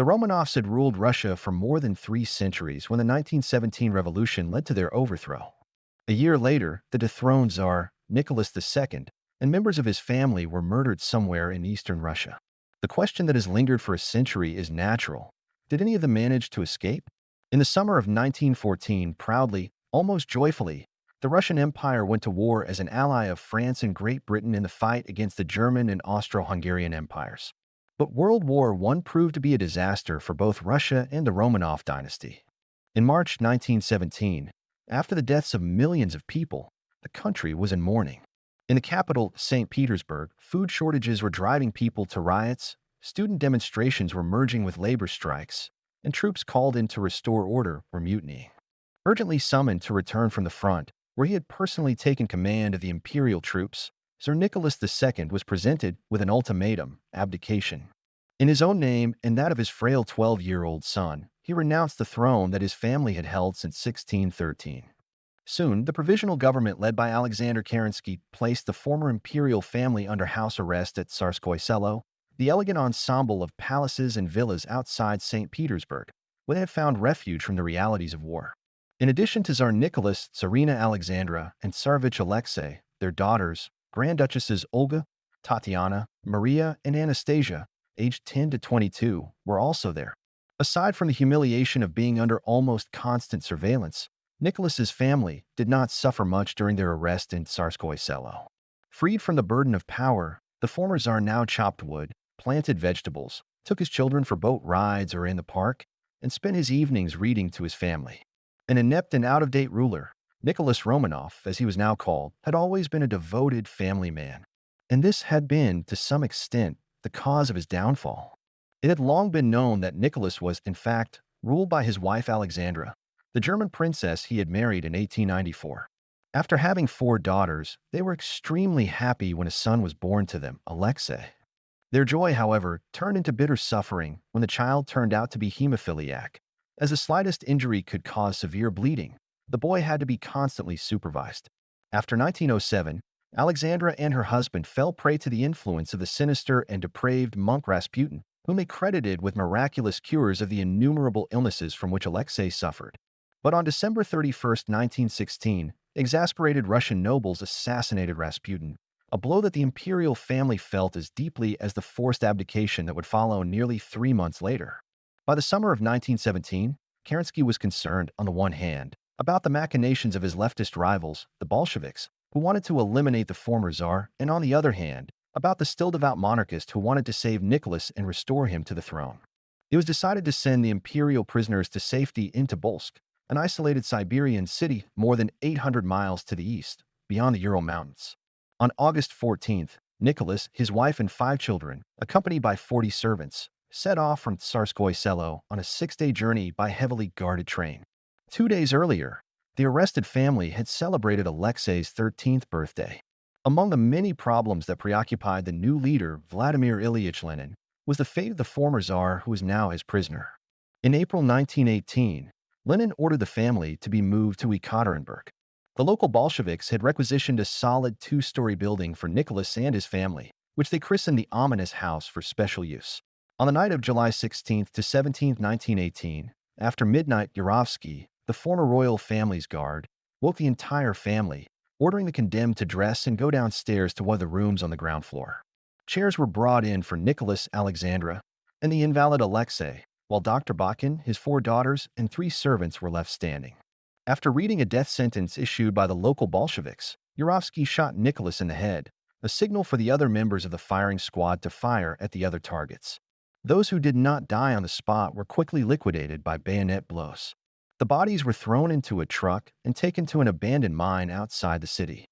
The Romanovs had ruled Russia for more than 3 centuries when the 1917 revolution led to their overthrow. A year later, the dethroned Tsar, Nicholas II, and members of his family were murdered somewhere in eastern Russia. The question that has lingered for a century is natural. Did any of them manage to escape? In the summer of 1914, proudly, almost joyfully, the Russian Empire went to war as an ally of France and Great Britain in the fight against the German and Austro-Hungarian empires. But World War I proved to be a disaster for both Russia and the Romanov dynasty. In March 1917, after the deaths of millions of people, the country was in mourning. In the capital, St. Petersburg, food shortages were driving people to riots, student demonstrations were merging with labor strikes, and troops called in to restore order were mutinying. Urgently summoned to return from the front, where he had personally taken command of the imperial troops, Tsar Nicholas II was presented with an ultimatum: abdication. In his own name and that of his frail 12-year-old son, he renounced the throne that his family had held since 1613. Soon, the provisional government led by Alexander Kerensky placed the former imperial family under house arrest at Tsarskoye Selo, the elegant ensemble of palaces and villas outside St. Petersburg, where they had found refuge from the realities of war. In addition to Tsar Nicholas, Tsarina Alexandra, and Tsarevich Alexei, their daughters, Grand Duchesses Olga, Tatiana, Maria, and Anastasia, aged 10 to 22, were also there. Aside from the humiliation of being under almost constant surveillance, Nicholas's family did not suffer much during their arrest in Tsarskoye Selo. Freed from the burden of power, the former Tsar now chopped wood, planted vegetables, took his children for boat rides or in the park, and spent his evenings reading to his family. An inept and out-of-date ruler, Nicholas Romanov, as he was now called, had always been a devoted family man. And this had been, to some extent, the cause of his downfall. It had long been known that Nicholas was, in fact, ruled by his wife Alexandra, the German princess he had married in 1894. After having 4 daughters, they were extremely happy when a son was born to them, Alexei. Their joy, however, turned into bitter suffering when the child turned out to be hemophiliac. As the slightest injury could cause severe bleeding, the boy had to be constantly supervised. After 1907, Alexandra and her husband fell prey to the influence of the sinister and depraved monk Rasputin, whom they credited with miraculous cures of the innumerable illnesses from which Alexei suffered. But on December 31, 1916, exasperated Russian nobles assassinated Rasputin, a blow that the imperial family felt as deeply as the forced abdication that would follow nearly 3 months later. By the summer of 1917, Kerensky was concerned, on the one hand, about the machinations of his leftist rivals, the Bolsheviks, who wanted to eliminate the former Tsar, and on the other hand, about the still devout monarchist who wanted to save Nicholas and restore him to the throne. It was decided to send the imperial prisoners to safety in Tobolsk, an isolated Siberian city more than 800 miles to the east, beyond the Ural Mountains. On August 14th, Nicholas, his wife and 5 children, accompanied by 40 servants, set off from Tsarskoye Selo on a 6-day journey by heavily guarded train. 2 days earlier, the arrested family had celebrated Alexei's 13th birthday. Among the many problems that preoccupied the new leader, Vladimir Ilyich Lenin, was the fate of the former Tsar who was now his prisoner. In April 1918, Lenin ordered the family to be moved to Ekaterinburg. The local Bolsheviks had requisitioned a solid 2-story building for Nicholas and his family, which they christened the Ominous House for special use. On the night of July 16 to 17, 1918, after midnight, Yurovsky, the former royal family's guard, woke the entire family, ordering the condemned to dress and go downstairs to one of the rooms on the ground floor. Chairs were brought in for Nicholas, Alexandra, and the invalid Alexei, while Dr. Bakin, his 4 daughters, and 3 servants were left standing. After reading a death sentence issued by the local Bolsheviks, Yurovsky shot Nicholas in the head, a signal for the other members of the firing squad to fire at the other targets. Those who did not die on the spot were quickly liquidated by bayonet blows. The bodies were thrown into a truck and taken to an abandoned mine outside the city.